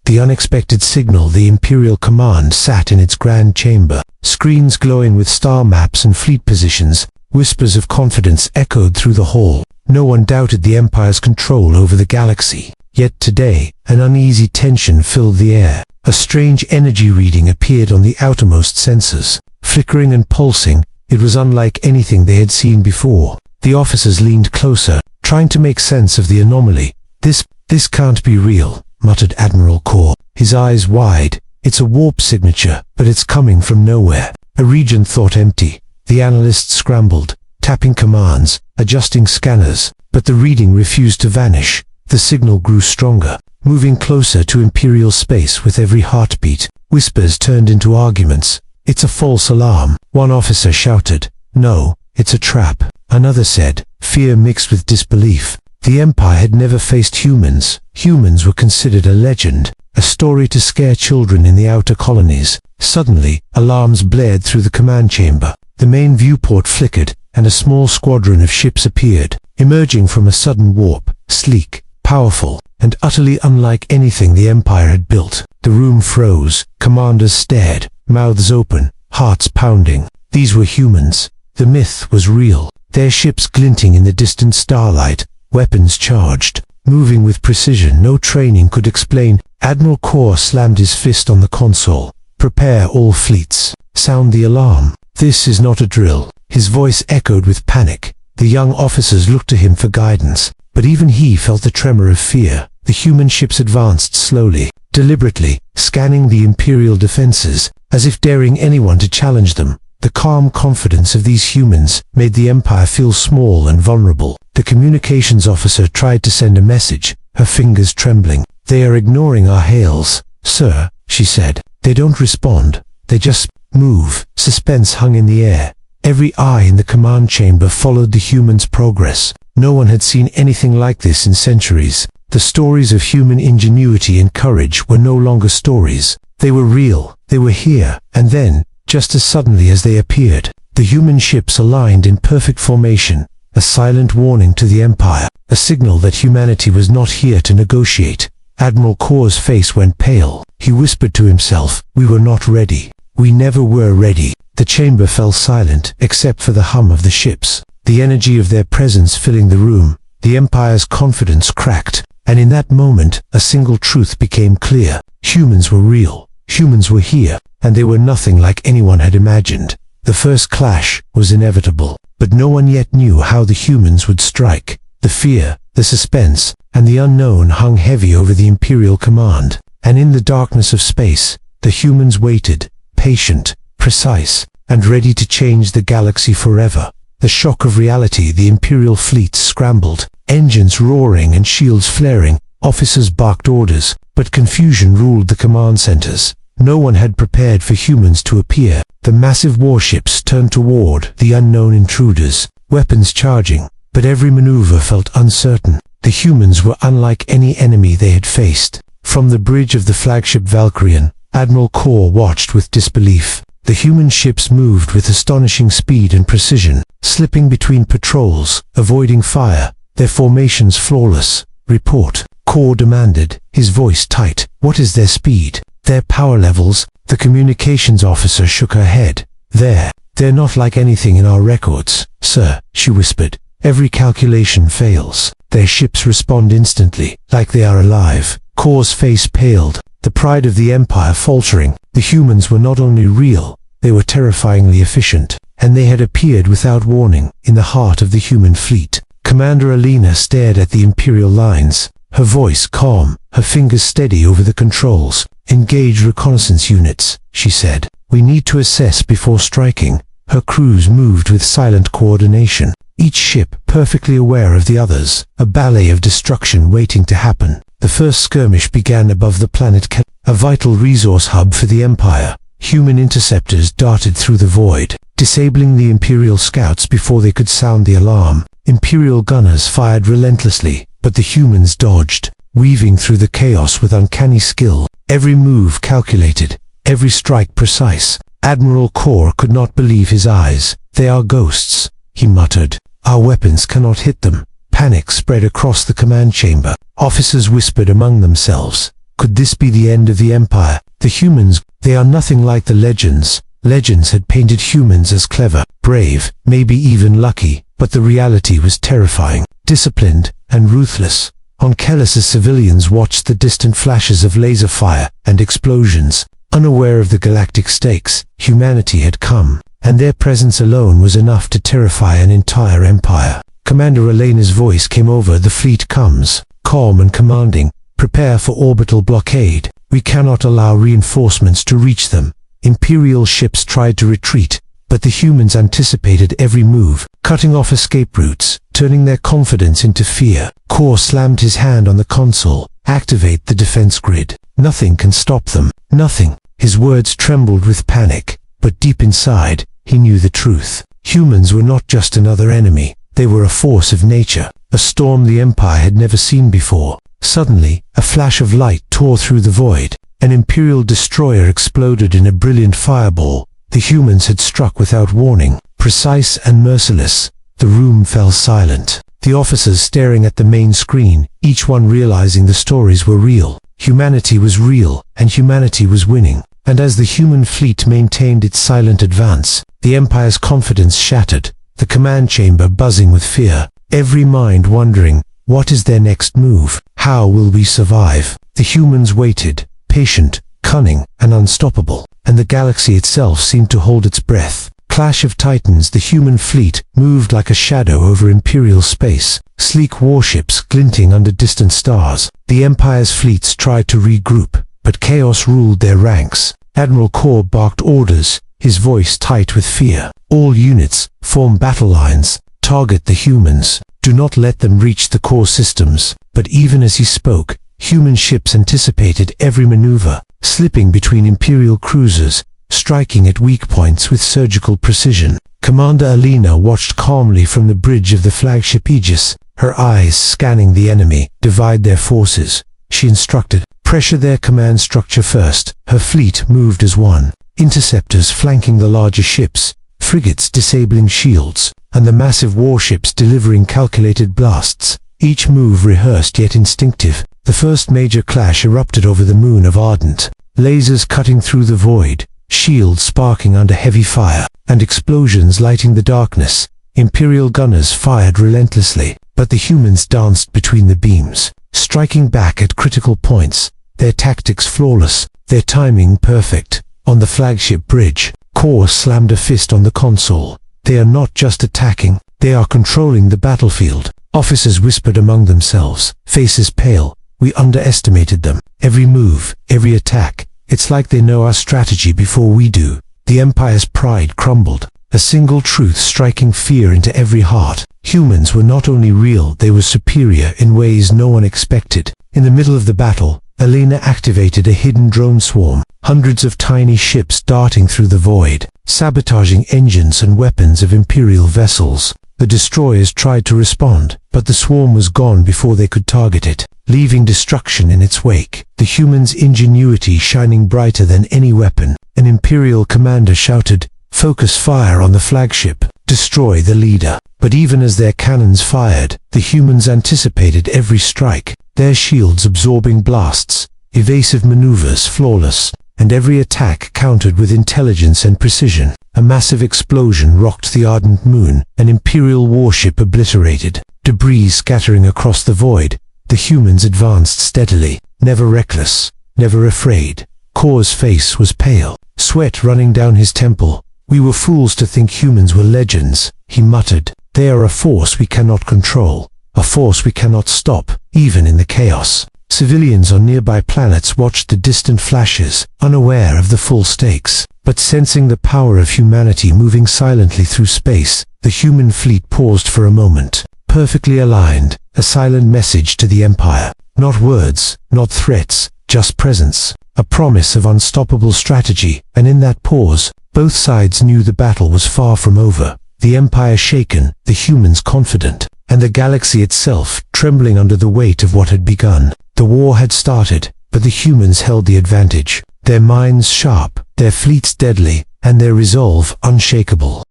The unexpected signal. The Imperial command sat in its grand chamber, screens glowing with star maps and fleet positions. Whispers of confidence echoed through the hall. No one doubted the Empire's control over the galaxy. Yet today, an uneasy tension filled the air. A strange energy reading appeared on the outermost sensors. Flickering and pulsing, it was unlike anything they had seen before. The officers leaned closer, trying to make sense of the anomaly. This can't be real, muttered Admiral Core, his eyes wide. It's a warp signature, but it's coming from nowhere. A regent thought empty. The analysts scrambled, tapping commands, adjusting scanners, but the reading refused to vanish. The signal grew stronger, moving closer to Imperial space with every heartbeat. Whispers turned into arguments. It's a false alarm, one officer shouted. No, it's a trap. Another said, fear mixed with disbelief. The Empire had never faced humans. Humans were considered a legend, a story to scare children in the outer colonies. Suddenly, alarms blared through the command chamber. The main viewport flickered, and a small squadron of ships appeared, emerging from a sudden warp, sleek, powerful, and utterly unlike anything the Empire had built. The room froze. Commanders stared, mouths open, hearts pounding. These were humans. The myth was real. Their ships glinting in the distant starlight, weapons charged, moving with precision no training could explain. Admiral Core slammed his fist on the console. Prepare all fleets. Sound the alarm. This is not a drill. His voice echoed with panic. The young officers looked to him for guidance, but even he felt the tremor of fear. The human ships advanced slowly, deliberately, scanning the Imperial defenses, as if daring anyone to challenge them. The calm confidence of these humans made the Empire feel small and vulnerable. The communications officer tried to send a message, her fingers trembling. They are ignoring our hails, sir, she said. They don't respond. They just move. Suspense hung in the air. Every eye in the command chamber followed the humans' progress. No one had seen anything like this in centuries. The stories of human ingenuity and courage were no longer stories. They were real. They were here. And then, just as suddenly as they appeared, the human ships aligned in perfect formation, a silent warning to the Empire, a signal that humanity was not here to negotiate. Admiral Core's face went pale. He whispered to himself, "We were not ready. We never were ready." The chamber fell silent, except for the hum of the ships, the energy of their presence filling the room. The Empire's confidence cracked, and in that moment, a single truth became clear. Humans were real. Humans were here, and they were nothing like anyone had imagined. The first clash was inevitable, but no one yet knew how the humans would strike. The fear, the suspense, and the unknown hung heavy over the Imperial command, and in the darkness of space, the humans waited, patient, precise, and ready to change the galaxy forever. The shock of reality. The Imperial fleets scrambled, engines roaring and shields flaring. Officers barked orders, but confusion ruled the command centers. No one had prepared for humans to appear. The massive warships turned toward the unknown intruders, weapons charging, but every maneuver felt uncertain. The humans were unlike any enemy they had faced. From the bridge of the flagship Valkyrian, Admiral Core watched with disbelief. The human ships moved with astonishing speed and precision, slipping between patrols, avoiding fire, their formations flawless. "Report," Core demanded, his voice tight. "What is their speed? Their power levels?" The communications officer shook her head. They're not like anything in our records, sir," she whispered. "Every calculation fails. Their ships respond instantly, like they are alive." Core's face paled, the pride of the Empire faltering. The humans were not only real, they were terrifyingly efficient, and they had appeared without warning, in the heart of the human fleet. Commander Alina stared at the Imperial lines, her voice calm, her fingers steady over the controls. "Engage reconnaissance units," she said. "We need to assess before striking." Her crews moved with silent coordination, each ship perfectly aware of the others, a ballet of destruction waiting to happen. The first skirmish began above the planet a vital resource hub for the Empire. Human interceptors darted through the void, disabling the Imperial scouts before they could sound the alarm. Imperial gunners fired relentlessly, but the humans dodged, weaving through the chaos with uncanny skill. Every move calculated, every strike precise. Admiral Core could not believe his eyes. "They are ghosts," he muttered. "Our weapons cannot hit them." Panic spread across the command chamber. Officers whispered among themselves. Could this be the end of the Empire? The humans, they are nothing like the legends. Legends had painted humans as clever, brave, maybe even lucky, but the reality was terrifying, disciplined, and ruthless. On Kellis, civilians watched the distant flashes of laser fire and explosions. Unaware of the galactic stakes, humanity had come, and their presence alone was enough to terrify an entire empire. Commander Elena's voice came over. The fleet comes, calm and commanding. Prepare for orbital blockade. We cannot allow reinforcements to reach them. Imperial ships tried to retreat, but the humans anticipated every move, cutting off escape routes, turning their confidence into fear. Kor slammed his hand on the console. Activate the defense grid. Nothing can stop them. Nothing. His words trembled with panic, but deep inside, he knew the truth. Humans were not just another enemy. They were a force of nature, a storm the Empire had never seen before. Suddenly, a flash of light tore through the void. An Imperial destroyer exploded in a brilliant fireball. The humans had struck without warning, precise and merciless. The room fell silent. The officers staring at the main screen, each one realizing the stories were real. Humanity was real, and humanity was winning. And as the human fleet maintained its silent advance, the Empire's confidence shattered, the command chamber buzzing with fear, every mind wondering, what is their next move? How will we survive? The humans waited, patient, cunning, and unstoppable, and the galaxy itself seemed to hold its breath. Clash of Titans. The human fleet moved like a shadow over Imperial space, sleek warships glinting under distant stars. The Empire's fleets tried to regroup, but chaos ruled their ranks. Admiral Kor barked orders, his voice tight with fear. All units, form battle lines. Target the humans. Do not let them reach the core systems. But even as he spoke, human ships anticipated every maneuver, slipping between Imperial cruisers, striking at weak points with surgical precision. Commander Elena watched calmly from the bridge of the flagship Aegis, her eyes scanning the enemy. Divide their forces, she instructed. Pressure their command structure first. Her fleet moved as one. Interceptors flanking the larger ships, frigates disabling shields, and the massive warships delivering calculated blasts. Each move rehearsed yet instinctive. The first major clash erupted over the moon of Ardent. Lasers cutting through the void, shields sparking under heavy fire, and explosions lighting the darkness. Imperial gunners fired relentlessly, but the humans danced between the beams, striking back at critical points, their tactics flawless, their timing perfect. On the flagship bridge, Kor slammed a fist on the console. They are not just attacking, they are controlling the battlefield. Officers whispered among themselves, faces pale. We underestimated them. Every move, every attack, it's like they know our strategy before we do. The Empire's pride crumbled, a single truth striking fear into every heart. Humans were not only real, they were superior in ways no one expected. In the middle of the battle, Elena activated a hidden drone swarm, hundreds of tiny ships darting through the void, sabotaging engines and weapons of Imperial vessels. The destroyers tried to respond, but the swarm was gone before they could target it, leaving destruction in its wake. The humans' ingenuity shining brighter than any weapon. An Imperial commander shouted, "Focus fire on the flagship. Destroy the leader." But even as their cannons fired, the humans anticipated every strike, their shields absorbing blasts, evasive maneuvers flawless, and every attack countered with intelligence and precision. A massive explosion rocked the ardent moon, an Imperial warship obliterated, debris scattering across the void. The humans advanced steadily, never reckless, never afraid. Kor's face was pale, sweat running down his temple. "We were fools to think humans were legends," he muttered. "They are a force we cannot control, a force we cannot stop, even in the chaos." Civilians on nearby planets watched the distant flashes, unaware of the full stakes. But sensing the power of humanity moving silently through space, the human fleet paused for a moment, perfectly aligned, a silent message to the Empire. Not words, not threats, just presence, a promise of unstoppable strategy. And in that pause, both sides knew the battle was far from over. The Empire shaken, the humans confident, and the galaxy itself trembling under the weight of what had begun. The war had started, but the humans held the advantage, their minds sharp, their fleets deadly, and their resolve unshakable.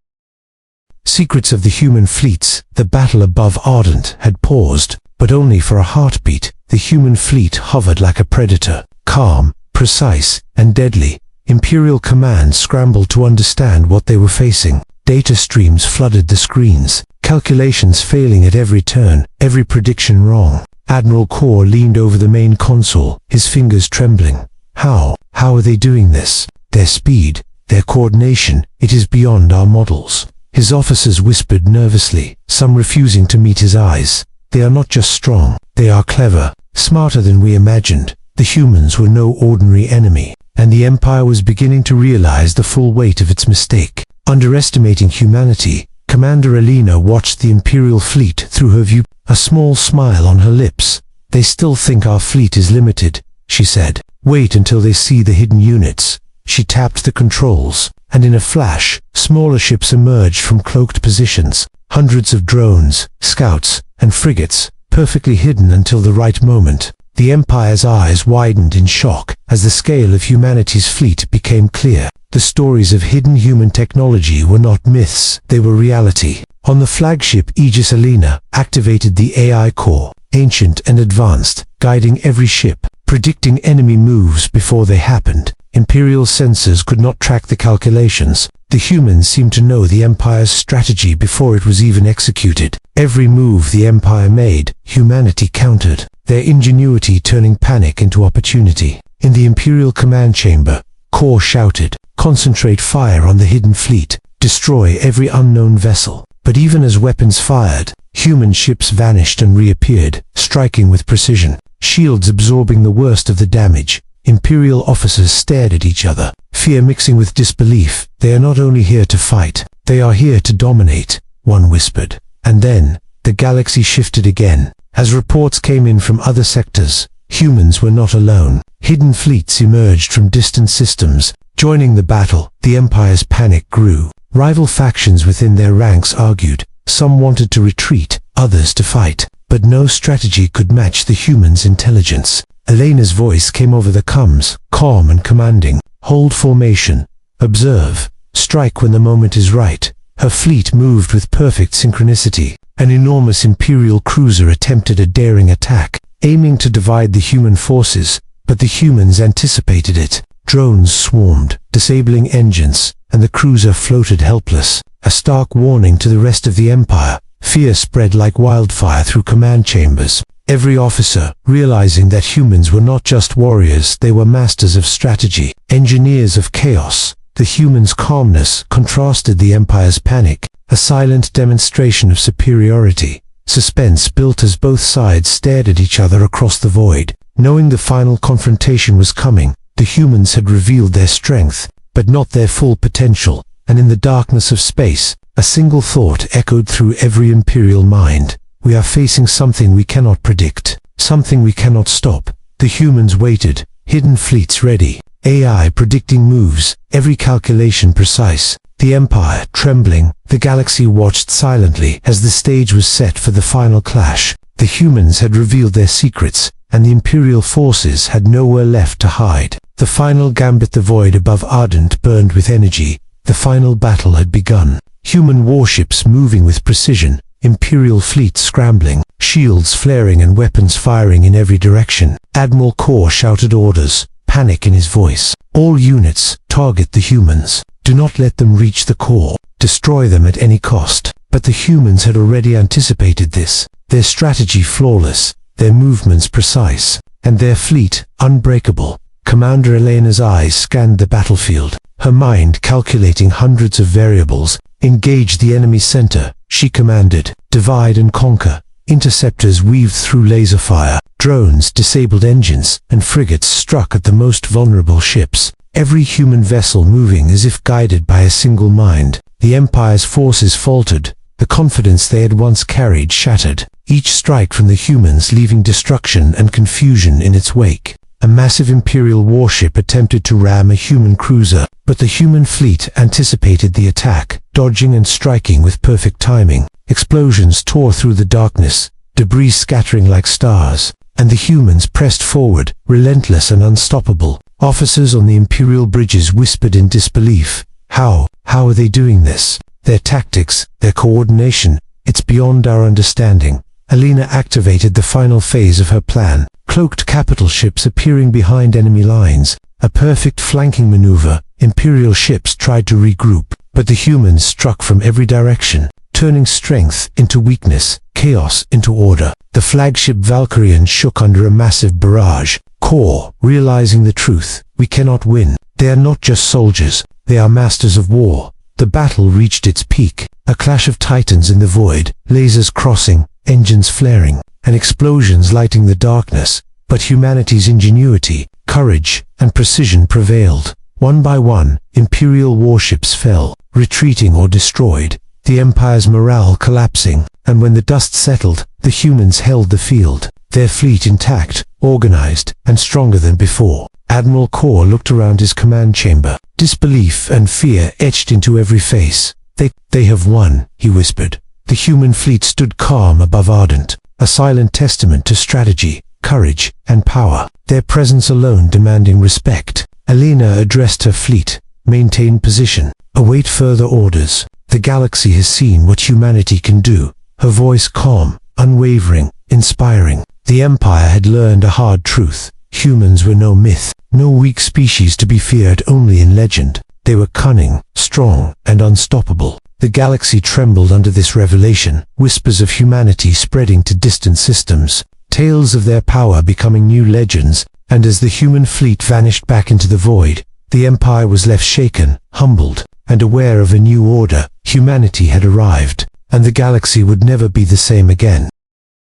Secrets of the human fleets. The battle above Ardent had paused, but only for a heartbeat. The human fleet hovered like a predator, calm, precise, and deadly. Imperial Command scrambled to understand what they were facing. Data streams flooded the screens, calculations failing at every turn, every prediction wrong. Admiral Core leaned over the main console, his fingers trembling. How are they doing this? Their speed, their coordination, it is beyond our models. His officers whispered nervously, some refusing to meet his eyes. They are not just strong, they are clever, smarter than we imagined. The humans were no ordinary enemy, and the Empire was beginning to realize the full weight of its mistake. Underestimating humanity, Commander Alina watched the Imperial fleet through her view, a small smile on her lips. They still think our fleet is limited, she said. Wait until they see the hidden units. She tapped the controls, and in a flash, smaller ships emerged from cloaked positions. Hundreds of drones, scouts, and frigates, perfectly hidden until the right moment. The Empire's eyes widened in shock as the scale of humanity's fleet became clear. The stories of hidden human technology were not myths, they were reality. On the flagship Aegis Alina activated the AI core, ancient and advanced, guiding every ship, predicting enemy moves before they happened. Imperial sensors could not track the calculations. The humans seemed to know the Empire's strategy before it was even executed. Every move the Empire made, humanity countered, their ingenuity turning panic into opportunity. In the Imperial command chamber, Core shouted, "Concentrate fire on the hidden fleet. Destroy every unknown vessel." But even as weapons fired, human ships vanished and reappeared, striking with precision, shields absorbing the worst of the damage. Imperial officers stared at each other, fear mixing with disbelief. "They are not only here to fight, they are here to dominate," one whispered. And then, the galaxy shifted again. As reports came in from other sectors, humans were not alone. Hidden fleets emerged from distant systems, joining the battle. The Empire's panic grew. Rival factions within their ranks argued. Some wanted to retreat, others to fight. But no strategy could match the humans' intelligence. Elena's voice came over the comms, calm and commanding. "Hold formation. Observe. Strike when the moment is right." Her fleet moved with perfect synchronicity. An enormous Imperial cruiser attempted a daring attack, aiming to divide the human forces, but the humans anticipated it. Drones swarmed, disabling engines, and the cruiser floated helpless. A stark warning to the rest of the Empire. Fear spread like wildfire through command chambers. Every officer, realizing that humans were not just warriors, they were masters of strategy, engineers of chaos. The humans' calmness contrasted the Empire's panic, a silent demonstration of superiority. Suspense built as both sides stared at each other across the void. Knowing the final confrontation was coming, the humans had revealed their strength, but not their full potential, and in the darkness of space, a single thought echoed through every Imperial mind. We are facing something we cannot predict, something we cannot stop. The humans waited, hidden fleets ready, AI predicting moves, every calculation precise. The Empire, trembling, the galaxy watched silently as the stage was set for the final clash. The humans had revealed their secrets, and the Imperial forces had nowhere left to hide. The final gambit, the void above Ardent burned with energy. The final battle had begun. Human warships moving with precision, Imperial fleets scrambling, shields flaring and weapons firing in every direction. Admiral Core shouted orders, panic in his voice. "All units, target the humans. Do not let them reach the core. Destroy them at any cost." But the humans had already anticipated this. Their strategy flawless, their movements precise, and their fleet unbreakable. Commander Elena's eyes scanned the battlefield, her mind calculating hundreds of variables. "Engage the enemy center," she commanded. "Divide and conquer." Interceptors weaved through laser fire, drones disabled engines, and frigates struck at the most vulnerable ships. Every human vessel moving as if guided by a single mind. The Empire's forces faltered. The confidence they had once carried shattered. Each strike from the humans leaving destruction and confusion in its wake. A massive Imperial warship attempted to ram a human cruiser, but the human fleet anticipated the attack, dodging and striking with perfect timing. Explosions tore through the darkness, debris scattering like stars, and the humans pressed forward, relentless and unstoppable. Officers on the Imperial bridges whispered in disbelief. How are they doing this? Their tactics, their coordination, it's beyond our understanding." Alina activated the final phase of her plan. cloaked capital ships appearing behind enemy lines, a perfect flanking maneuver. Imperial ships tried to regroup, but the humans struck from every direction, turning strength into weakness, chaos into order. The flagship Valkyrian shook under a massive barrage. Core, realizing the truth, we cannot win. They are not just soldiers, they are masters of war. The battle reached its peak, a clash of titans in the void, lasers crossing, engines flaring, and explosions lighting the darkness. But humanity's ingenuity, courage, and precision prevailed. One by one, Imperial warships fell, retreating or destroyed, the Empire's morale collapsing, and when the dust settled, the humans held the field, their fleet intact, organized, and stronger than before. Admiral Core looked around his command chamber, disbelief and fear etched into every face. They have won, he whispered. The human fleet stood calm above Ardent, a silent testament to strategy, courage, and power, their presence alone demanding respect. Elena addressed her fleet. Maintain position. Await further orders. The galaxy has seen what humanity can do. Her voice calm, unwavering, inspiring. The Empire had learned a hard truth. Humans were no myth, no weak species to be feared only in legend. They were cunning, strong, and unstoppable. The galaxy trembled under this revelation, whispers of humanity spreading to distant systems, tales of their power becoming new legends, and as the human fleet vanished back into the void, the Empire was left shaken, humbled, and aware of a new order. Humanity had arrived, and the galaxy would never be the same again.